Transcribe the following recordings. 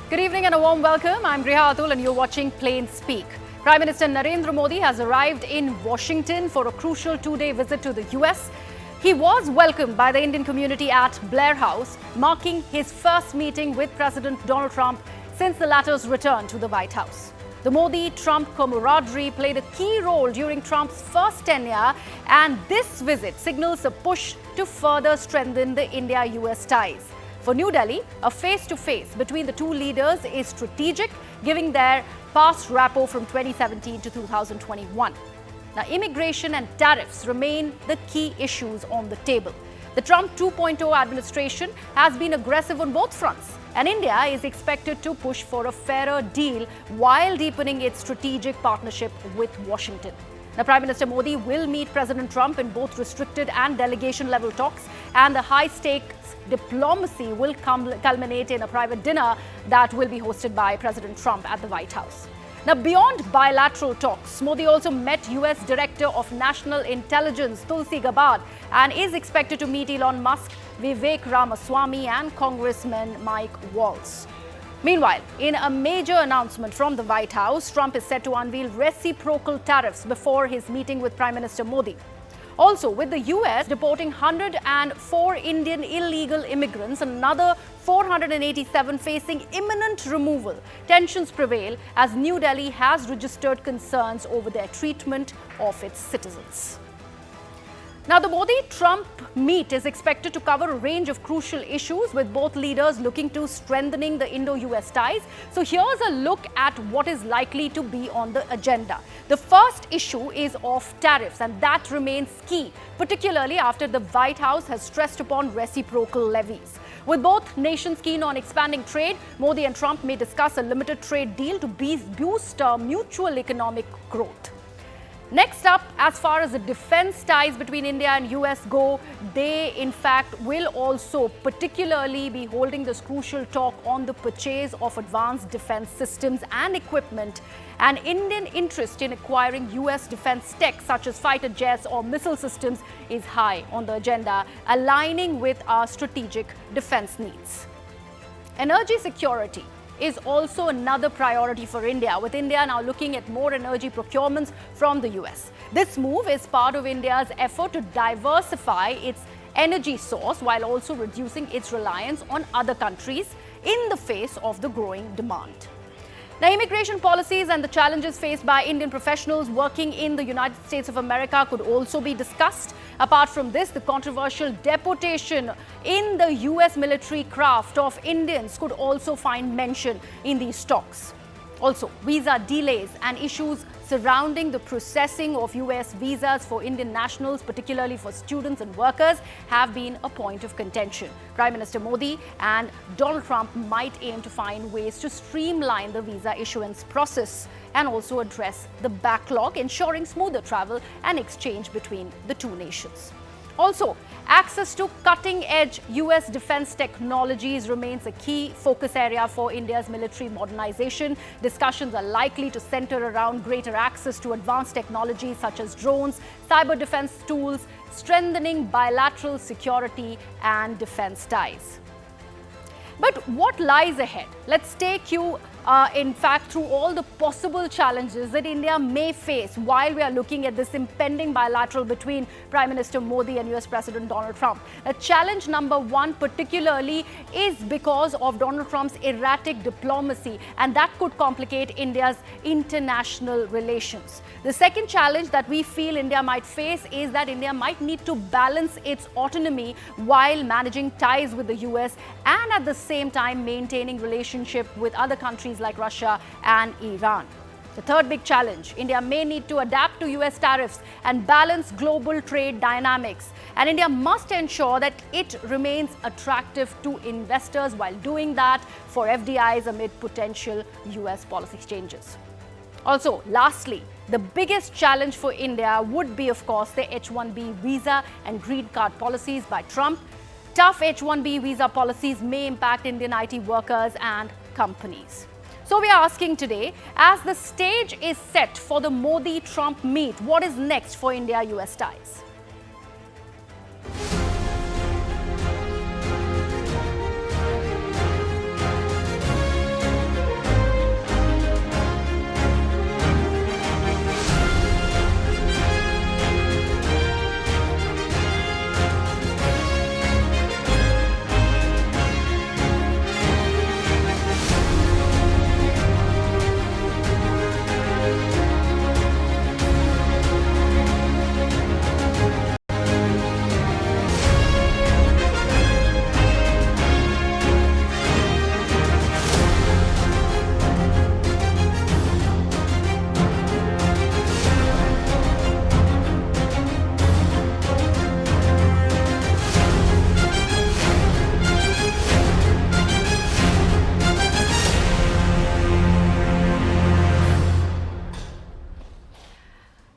Good evening and a warm welcome. I'm Griha Atul and you're watching Plain Speak. Prime Minister Narendra Modi has arrived in Washington for a crucial two-day visit to the US. He was welcomed by the Indian community at Blair House, marking his first meeting with President Donald Trump since the latter's return to the White House. The Modi-Trump camaraderie played a key role during Trump's first tenure, and this visit signals a push to further strengthen the India-US ties. For New Delhi, a face-to-face between the two leaders is strategic, given their past rapport from 2017 to 2021. Now, immigration and tariffs remain the key issues on the table. The Trump 2.0 administration has been aggressive on both fronts, and India is expected to push for a fairer deal while deepening its strategic partnership with Washington. Now, Prime Minister Modi will meet President Trump in both restricted and delegation-level talks, and the high-stakes diplomacy will culminate in a private dinner that will be hosted by President Trump at the White House. Now, beyond bilateral talks, Modi also met US Director of National Intelligence Tulsi Gabbard and is expected to meet Elon Musk, Vivek Ramaswamy and Congressman Mike Waltz. Meanwhile, in a major announcement from the White House, Trump is set to unveil reciprocal tariffs before his meeting with Prime Minister Modi. Also, with the US deporting 104 Indian illegal immigrants, another 487 facing imminent removal, tensions prevail as New Delhi has registered concerns over their treatment of its citizens. Now, the Modi-Trump meet is expected to cover a range of crucial issues, with both leaders looking to strengthening the Indo-US ties. So here's a look at what is likely to be on the agenda. The first issue is of tariffs, and that remains key, particularly after the White House has stressed upon reciprocal levies. With both nations keen on expanding trade, Modi and Trump may discuss a limited trade deal to boost mutual economic growth. Next up, as far as the defense ties between India and US go, they in fact will also particularly be holding this crucial talk on the purchase of advanced defense systems and equipment. And Indian interest in acquiring US defense tech such as fighter jets or missile systems is high on the agenda, aligning with our strategic defense needs. Energy security is also another priority for India, with India now looking at more energy procurements from the US. This move is part of India's effort to diversify its energy source while also reducing its reliance on other countries in the face of the growing demand. Now, immigration policies and the challenges faced by Indian professionals working in the United States of America could also be discussed. Apart from this, the controversial deportation in the US military craft of Indians could also find mention in these talks. Also, visa delays and issues surrounding the processing of US visas for Indian nationals, particularly for students and workers, have been a point of contention. Prime Minister Modi and Donald Trump might aim to find ways to streamline the visa issuance process and also address the backlog, ensuring smoother travel and exchange between the two nations. Also, access to cutting-edge US defense technologies remains a key focus area for India's military modernization. Discussions are likely to center around greater access to advanced technologies such as drones, cyber defense tools, strengthening bilateral security and defense ties. But what lies ahead? Let's take you in fact through all the possible challenges that India may face while we are looking at this impending bilateral between Prime Minister Modi and US President Donald Trump. Challenge number one particularly is because of Donald Trump's erratic diplomacy, and that could complicate India's international relations. The second challenge that we feel India might face is that India might need to balance its autonomy while managing ties with the US and at the same time maintaining relationship with other countries like Russia and Iran. The third big challenge, India may need to adapt to US tariffs and balance global trade dynamics. And India must ensure that it remains attractive to investors while doing that for FDIs amid potential US policy changes. Also, lastly, the biggest challenge for India would be, of course, the H-1B visa and green card policies by Trump. Tough H-1B visa policies may impact Indian IT workers and companies. So we are asking today, as the stage is set for the Modi-Trump meet, what is next for India-US ties?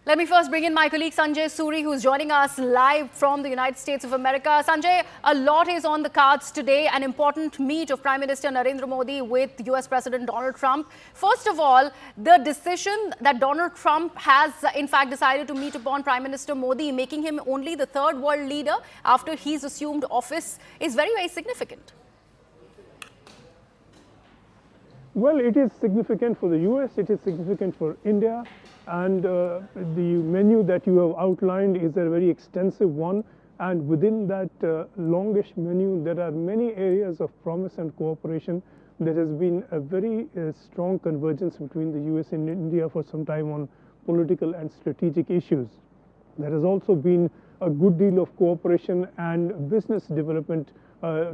Let me first bring in my colleague Sanjay Suri, who's joining us live from the United States of America. Sanjay, a lot is on the cards today, an important meet of Prime Minister Narendra Modi with US President Donald Trump. First of all, the decision that Donald Trump has in fact decided to meet upon Prime Minister Modi, making him only the third world leader after he's assumed office, is very, very significant. Well, it is significant for the US, it is significant for India, and the menu that you have outlined is a very extensive one, and within that longish menu there are many areas of promise and cooperation. There has been a very strong convergence between the US and India for some time on political and strategic issues. There has also been a good deal of cooperation and business development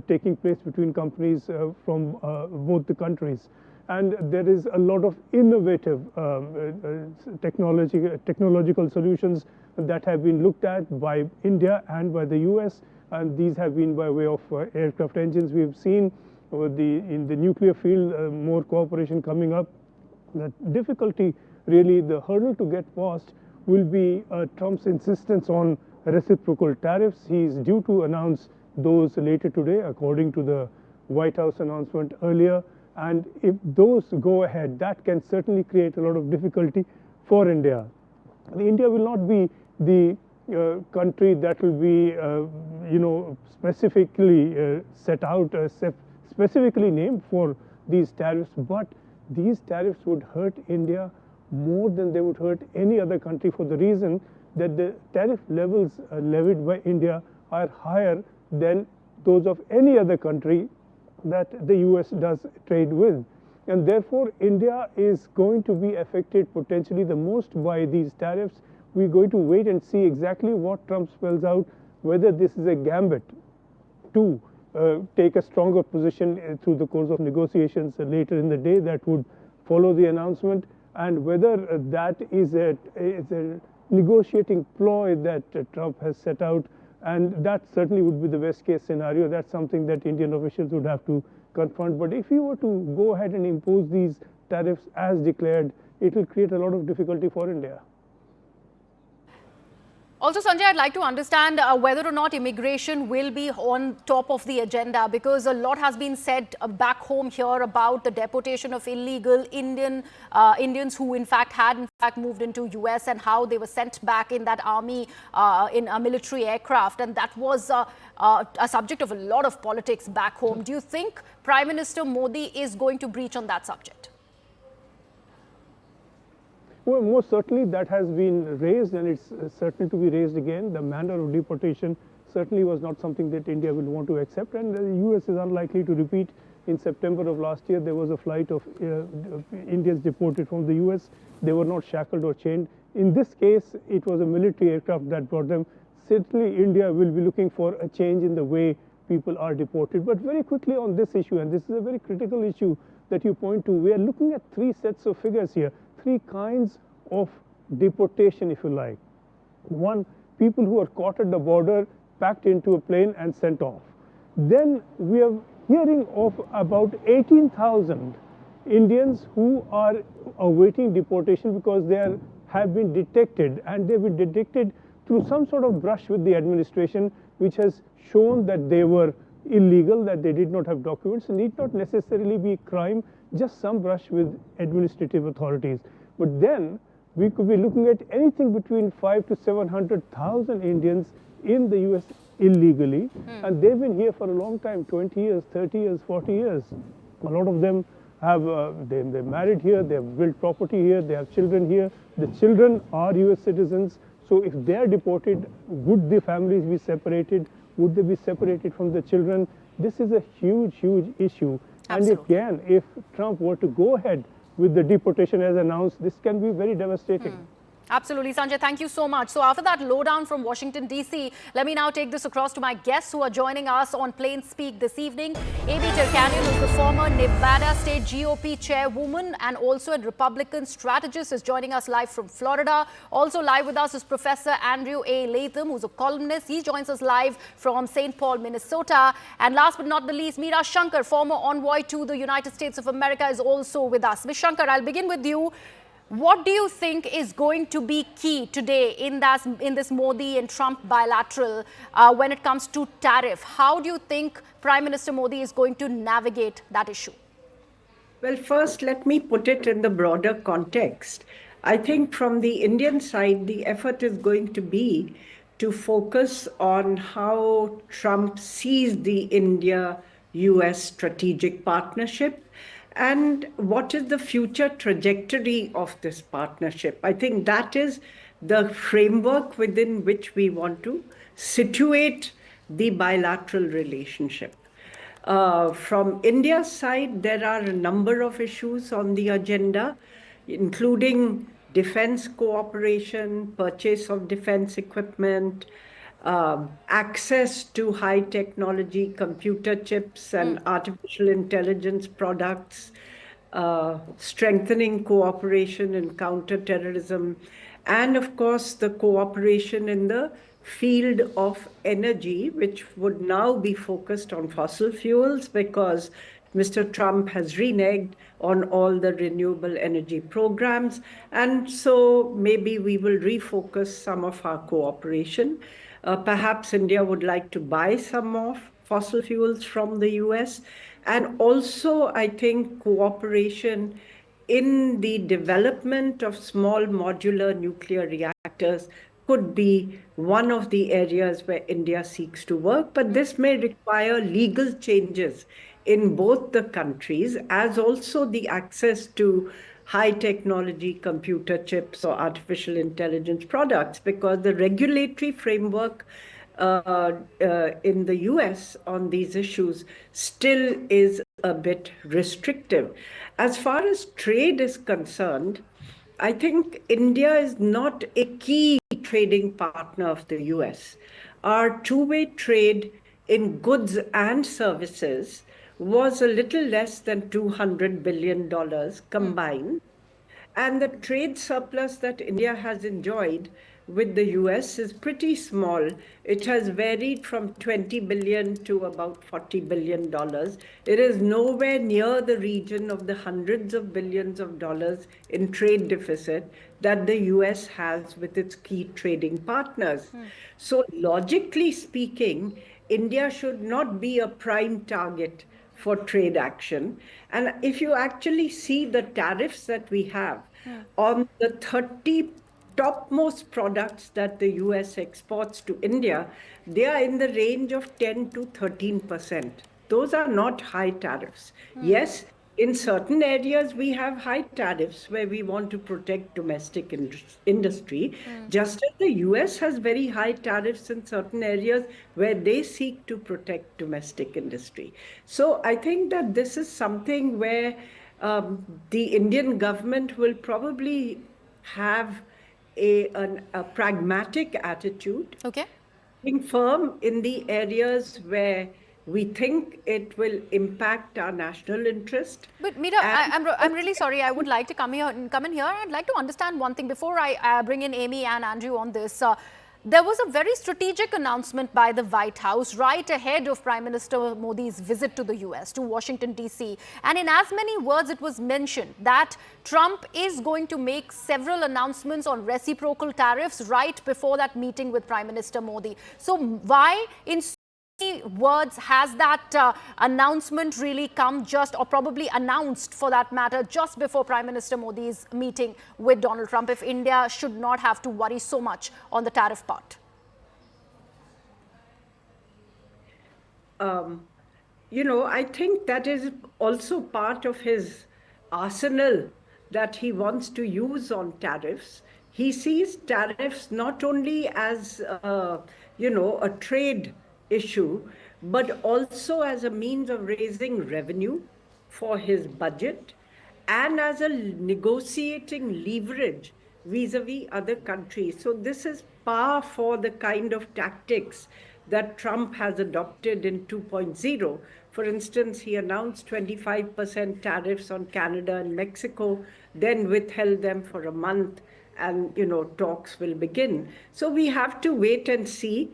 taking place between companies from both the countries. And there is a lot of innovative technological solutions that have been looked at by India and by the US, and these have been by way of aircraft engines. We have seen in the nuclear field more cooperation coming up. The difficulty, really, the hurdle to get past will be Trump's insistence on reciprocal tariffs. He is due to announce those later today, according to the White House announcement earlier. And if those go ahead, that can certainly create a lot of difficulty for India. India will not be the country that will be, specifically set out, specifically named for these tariffs, but these tariffs would hurt India more than they would hurt any other country, for the reason that the tariff levels levied by India are higher than those of any other country that the US does trade with. And therefore, India is going to be affected potentially the most by these tariffs. We're going to wait and see exactly what Trump spells out, whether this is a gambit to take a stronger position through the course of negotiations later in the day that would follow the announcement, and whether that is a negotiating ploy that Trump has set out. And that certainly would be the best case scenario. That's something that Indian officials would have to confront. But if you were to go ahead and impose these tariffs as declared, it will create a lot of difficulty for India. Also, Sanjay, I'd like to understand whether or not immigration will be on top of the agenda, because a lot has been said back home here about the deportation of illegal Indians who in fact moved into US, and how they were sent back in that army in a military aircraft, and that was a subject of a lot of politics back home. Do you think Prime Minister Modi is going to breach on that subject? Well, most certainly that has been raised, and it's certain to be raised again. The manner of deportation certainly was not something that India will want to accept, and the US is unlikely to repeat. In September of last year, there was a flight of Indians deported from the US. They were not shackled or chained. In this case, it was a military aircraft that brought them. Certainly, India will be looking for a change in the way people are deported. But very quickly on this issue, and this is a very critical issue that you point to, we are looking at three sets of figures here. Three kinds of deportation, if you like. One, people who are caught at the border, packed into a plane and sent off. Then we are hearing of about 18,000 Indians who are awaiting deportation because they have been detected, and they've been detected through some sort of brush with the administration, which has shown that they were illegal, that they did not have documents. It need not necessarily be crime, just some brush with administrative authorities. But then we could be looking at anything between 500,000 to 700,000 Indians in the US illegally, and they've been here for a long time, 20 years, 30 years, 40 years. A lot of them have they're married here, they have built property here, they have children here. The children are US citizens. So if they are deported, would the families be separated? Would they be separated from the children? This is a huge, huge issue. Absolutely. And again, if Trump were to go ahead with the deportation as announced, this can be very devastating. Absolutely, Sanjay. Thank you so much. So after that lowdown from Washington, D.C., let me now take this across to my guests who are joining us on Plain Speak this evening. A.B. Tirkanian, who's the former Nevada State GOP chairwoman and also a Republican strategist, is joining us live from Florida. Also live with us is Professor Andrew A. Latham, who's a columnist. He joins us live from St. Paul, Minnesota. And last but not the least, Meera Shankar, former envoy to the United States of America, is also with us. Ms. Shankar, I'll begin with you. What do you think is going to be key today in this Modi and Trump bilateral when it comes to tariff? How do you think Prime Minister Modi is going to navigate that issue? Well, first, let me put it in the broader context. I think from the Indian side, the effort is going to be to focus on how Trump sees the India-US strategic partnership and what is the future trajectory of this partnership. I think that is the framework within which we want to situate the bilateral relationship. From India's side, there are a number of issues on the agenda, including defense cooperation, purchase of defense equipment, access to high technology computer chips and artificial intelligence products, strengthening cooperation in counterterrorism, and of course the cooperation in the field of energy, which would now be focused on fossil fuels because Mr. Trump has reneged on all the renewable energy programs. And so maybe we will refocus some of our cooperation. Perhaps India would like to buy some more fossil fuels from the US. And also, I think cooperation in the development of small modular nuclear reactors could be one of the areas where India seeks to work, but this may require legal changes in both the countries, as also the access to high technology computer chips or artificial intelligence products, because the regulatory framework in the US on these issues still is a bit restrictive. As far as trade is concerned, I think India is not a key trading partner of the US. Our two-way trade in goods and services was a little less than $200 billion combined. And the trade surplus that India has enjoyed with the US is pretty small. It has varied from 20 billion to about $40 billion. It is nowhere near the region of the hundreds of billions of dollars in trade deficit that the US has with its key trading partners. So logically speaking, India should not be a prime target for trade action. And if you actually see the tariffs that we have on the 30 topmost products that the US exports to India, they are in the range of 10 to 13%. Those are not high tariffs. Yes, in certain areas we have high tariffs where we want to protect domestic industry, just as the US has very high tariffs in certain areas where they seek to protect domestic industry. So I think that this is something where the Indian government will probably have a pragmatic attitude, being firm in the areas where we think it will impact our national interest. But Meera, I'm really sorry. I would like to come in here. I'd like to understand one thing before I bring in Amy and Andrew on this. There was a very strategic announcement by the White House right ahead of Prime Minister Modi's visit to the US, to Washington, D.C. And in as many words, it was mentioned that Trump is going to make several announcements on reciprocal tariffs right before that meeting with Prime Minister Modi. So why in words has that announcement really come just, or probably announced for that matter, just before Prime Minister Modi's meeting with Donald Trump, if India should not have to worry so much on the tariff part? You know, I think that is also part of his arsenal that he wants to use on tariffs. He sees tariffs not only as, you know, a trade issue, but also as a means of raising revenue for his budget and as a negotiating leverage vis-a-vis other countries. So this is par for the kind of tactics that Trump has adopted in 2.0. For instance, he announced 25% tariffs on Canada and Mexico, then withheld them for a month, and, you know, talks will begin. So we have to wait and see,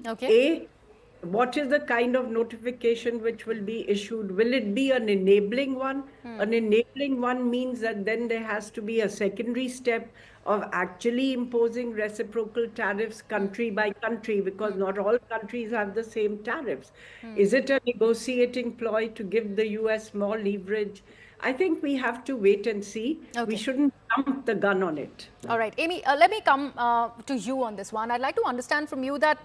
what is the kind of notification which will be issued? Will it be an enabling one? An enabling one means that then there has to be a secondary step of actually imposing reciprocal tariffs country by country, because not all countries have the same tariffs. Is it a negotiating ploy to give the US more leverage? I think we have to wait and see. We Okay. shouldn't jump the gun on it. All right, Amy, let me come to you on this one. I'd like to understand from you that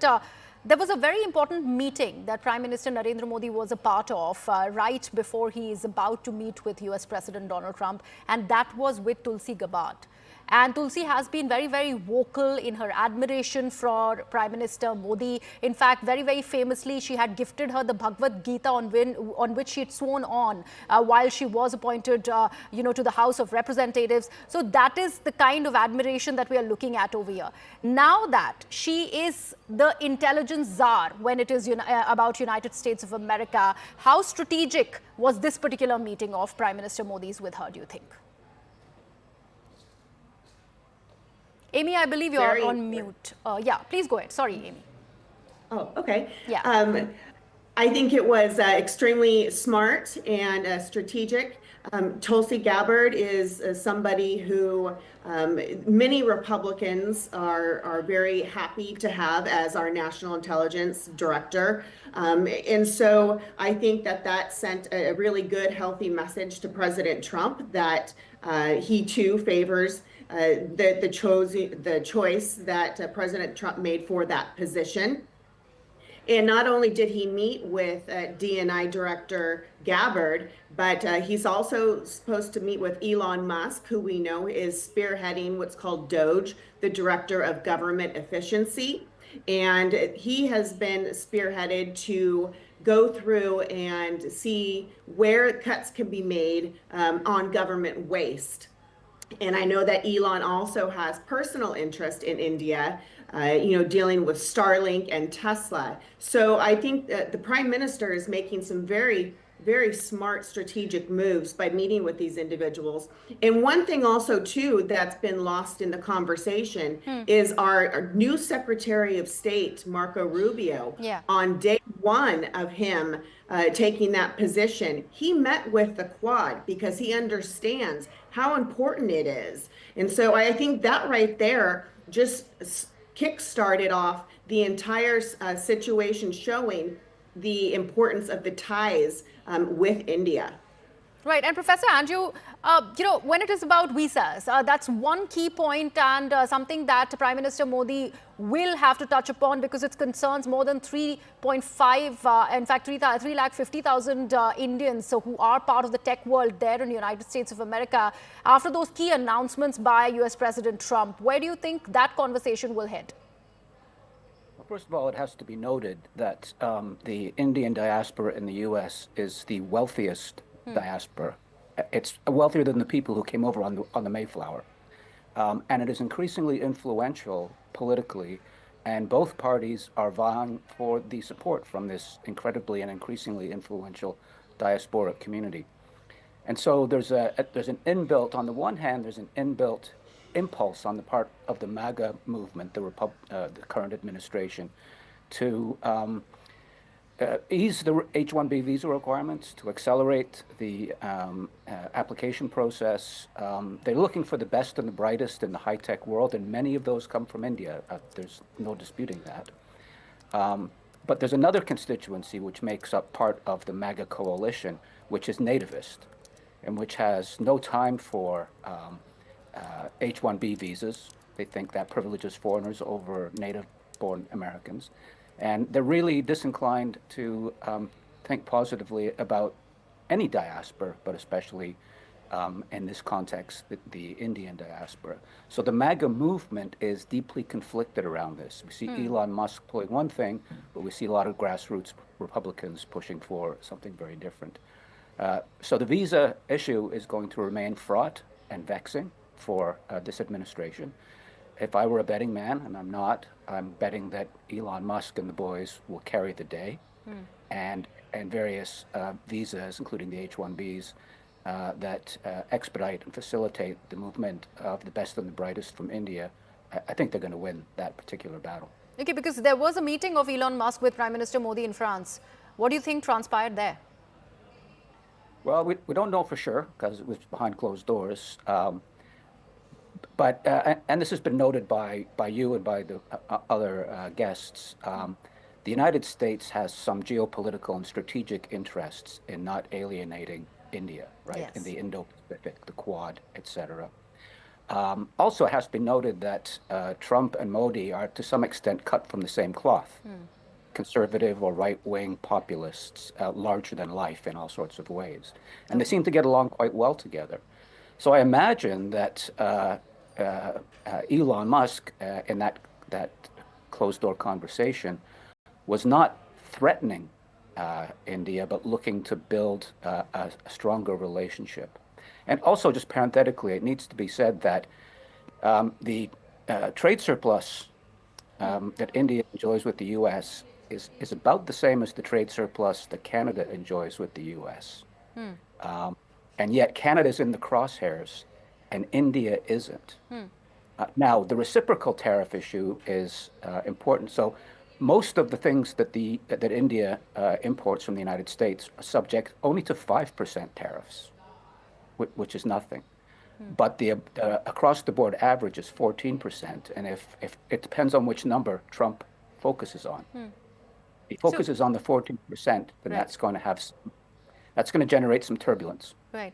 there was a very important meeting that Prime Minister Narendra Modi was a part of right before he is about to meet with US President Donald Trump, and that was with Tulsi Gabbard. And Tulsi has been very, very vocal in her admiration for Prime Minister Modi. In fact, very, very famously, she had gifted her the Bhagavad Gita on which she had sworn on while she was appointed, to the House of Representatives. So that is the kind of admiration that we are looking at over here. Now that she is the intelligence czar when it is about United States of America, how strategic was this particular meeting of Prime Minister Modi's with her, do you think? Amy, I believe you are on mute. Yeah, please go ahead. Sorry, Amy. Oh, okay. Yeah. I think it was extremely smart and strategic. Tulsi Gabbard is somebody who many Republicans are very happy to have as our national intelligence director. And so I think that sent a really good, healthy message to President Trump that he too favors the choice that President Trump made for that position. And not only did he meet with DNI Director Gabbard, but he's also supposed to meet with Elon Musk, who we know is spearheading what's called DOGE, the Director of Government Efficiency. And he has been spearheaded to go through and see where cuts can be made on government waste. And I know that Elon also has personal interest in India, dealing with Starlink and Tesla. So I think that the Prime Minister is making some very, very smart strategic moves by meeting with these individuals. And one thing also, too, that's been lost in the conversation is our new Secretary of State, Marco Rubio. Yeah. On day one of him taking that position, he met with the Quad because he understands how important it is. And so I think that right there just kick-started off the entire situation, showing the importance of the ties with India. Right. And Professor Andrew, when it is about visas, that's one key point and something that Prime Minister Modi will have to touch upon because it concerns more than 3.5, in fact, 350,000 Indians who are part of the tech world there in the United States of America. After those key announcements by US President Trump, where do you think that conversation will head? First of all, it has to be noted that the Indian diaspora in the U.S. is the wealthiest diaspora. It's wealthier than the people who came over on the Mayflower. And it is increasingly influential politically, and both parties are vying for the support from this incredibly and increasingly influential diasporic community. And so there's an inbuilt, on the one hand, there's an inbuilt impulse on the part of the MAGA movement, the current administration, to ease the H-1B visa requirements, to accelerate the application process. They're looking for the best and the brightest in the high-tech world, and many of those come from India. There's no disputing that. But there's another constituency which makes up part of the MAGA coalition, which is nativist, and which has no time for H-1B visas. They think that privileges foreigners over native-born Americans. And they're really disinclined to think positively about any diaspora, but especially in this context, the Indian diaspora. So the MAGA movement is deeply conflicted around this. We see Elon Musk pulling one thing, but we see a lot of grassroots Republicans pushing for something very different. So the visa issue is going to remain fraught and vexing for this administration. If I were a betting man, and I'm not, I'm betting that Elon Musk and the boys will carry the day, and various visas, including the H-1Bs, that expedite and facilitate the movement of the best and the brightest from India. I think they're going to win that particular battle. Okay, because there was a meeting of Elon Musk with Prime Minister Modi in France. What do you think transpired there? Well, we don't know for sure because it was behind closed doors. But and this has been noted by you and by the other guests. The United States has some geopolitical and strategic interests in not alienating India, right? Yes. In the Indo-Pacific, the Quad, etc. Also, it has been noted that Trump and Modi are to some extent cut from the same cloth. Conservative or right-wing populists, larger than life in all sorts of ways. And they seem to get along quite well together. So I imagine that Elon Musk, in that closed-door conversation, was not threatening India, but looking to build a stronger relationship. And also, just parenthetically, it needs to be said that the trade surplus that India enjoys with the U.S. is about the same as the trade surplus that Canada enjoys with the U.S. And yet Canada's in the crosshairs and India isn't. Now, the reciprocal tariff issue is important. So most of the things that India imports from the United States are subject only to 5% tariffs, which is nothing. But the across the board average is 14%. And if it depends on which number Trump focuses on. If he focuses on the 14%, then that's going to generate some turbulence. Right.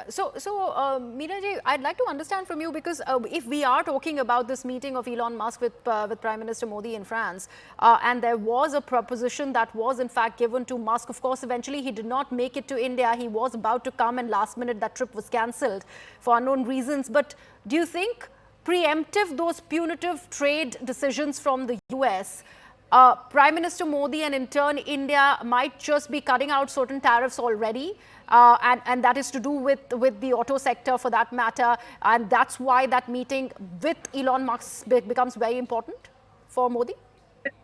So, Meera ji, I'd like to understand from you, because if we are talking about this meeting of Elon Musk with Prime Minister Modi in France, and there was a proposition that was in fact given to Musk. Of course, eventually he did not make it to India. He was about to come, and last minute that trip was cancelled for unknown reasons. But do you think preemptive those punitive trade decisions from the US, Prime Minister Modi and in turn India might just be cutting out certain tariffs already, and that is to do with the auto sector for that matter, and that's why that meeting with Elon Musk becomes very important for Modi?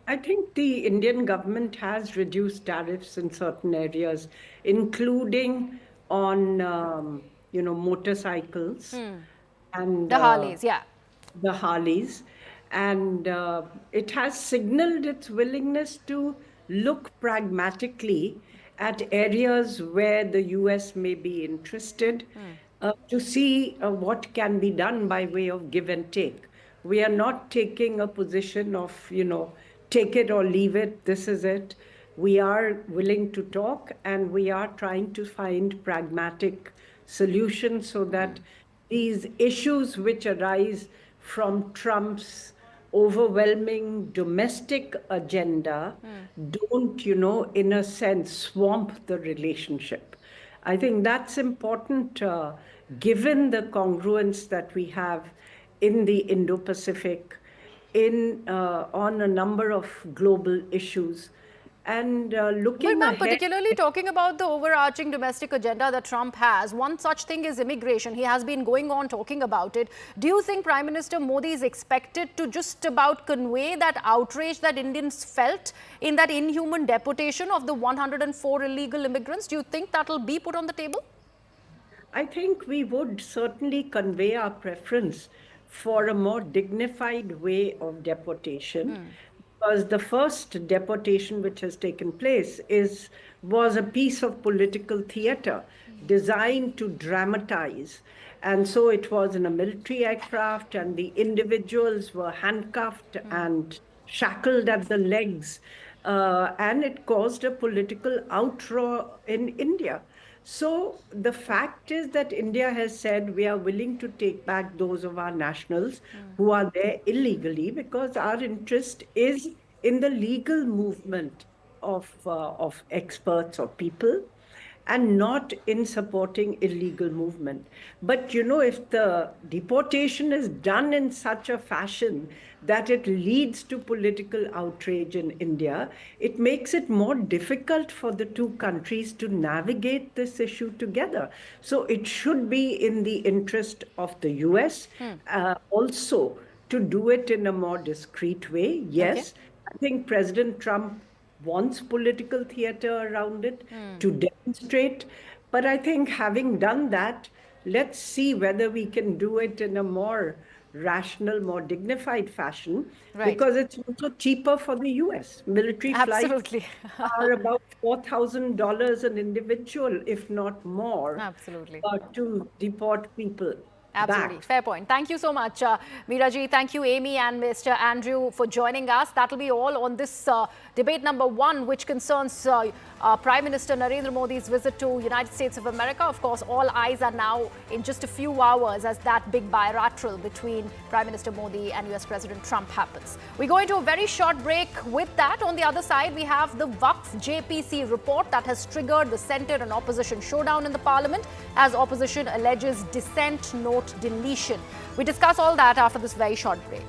I think the Indian government has reduced tariffs in certain areas, including on motorcycles and The Harleys, yeah. the Harleys. And it has signaled its willingness to look pragmatically at areas where the US may be interested, to see what can be done by way of give and take. We are not taking a position of, take it or leave it, this is it. We are willing to talk, and we are trying to find pragmatic solutions so that these issues which arise from Trump's overwhelming domestic agenda don't, in a sense, swamp the relationship. I think that's important, given the congruence that we have in the Indo-Pacific, on a number of global issues. And looking But ahead, particularly talking about the overarching domestic agenda that Trump has, one such thing is immigration. He has been going on talking about it. Do you think Prime Minister Modi is expected to just about convey that outrage that Indians felt in that inhuman deportation of the 104 illegal immigrants? Do you think that will be put on the table? I think we would certainly convey our preference for a more dignified way of deportation. Because the first deportation which has taken place was a piece of political theater designed to dramatize. And so it was in a military aircraft, and the individuals were handcuffed and shackled at the legs. And it caused a political outroar in India. So the fact is that India has said we are willing to take back those of our nationals who are there illegally, because our interest is in the legal movement of experts or people, and not in supporting illegal movement. But if the deportation is done in such a fashion that it leads to political outrage in India, it makes it more difficult for the two countries to navigate this issue together. So it should be in the interest of the US also to do it in a more discreet way. Yes, I think President Trump wants political theater around it to demonstrate. But I think having done that, let's see whether we can do it in a more rational, more dignified fashion, Right. because it's also cheaper for the US. Military Absolutely. flights are about $4,000 an individual, if not more, Absolutely. to deport people. Absolutely. Back. Fair point. Thank you so much, Meeraji. Thank you, Amy and Mr. Andrew, for joining us. That'll be all on this debate number 1, which concerns Prime Minister Narendra Modi's visit to United States of America. Of course, all eyes are now in just a few hours as that big bilateral between Prime Minister Modi and US President Trump happens. We go into a very short break. With that, on the other side, we have the Waqf JPC report that has triggered the centre and opposition showdown in the parliament as opposition alleges dissent note deletion. We discuss all that after this very short break.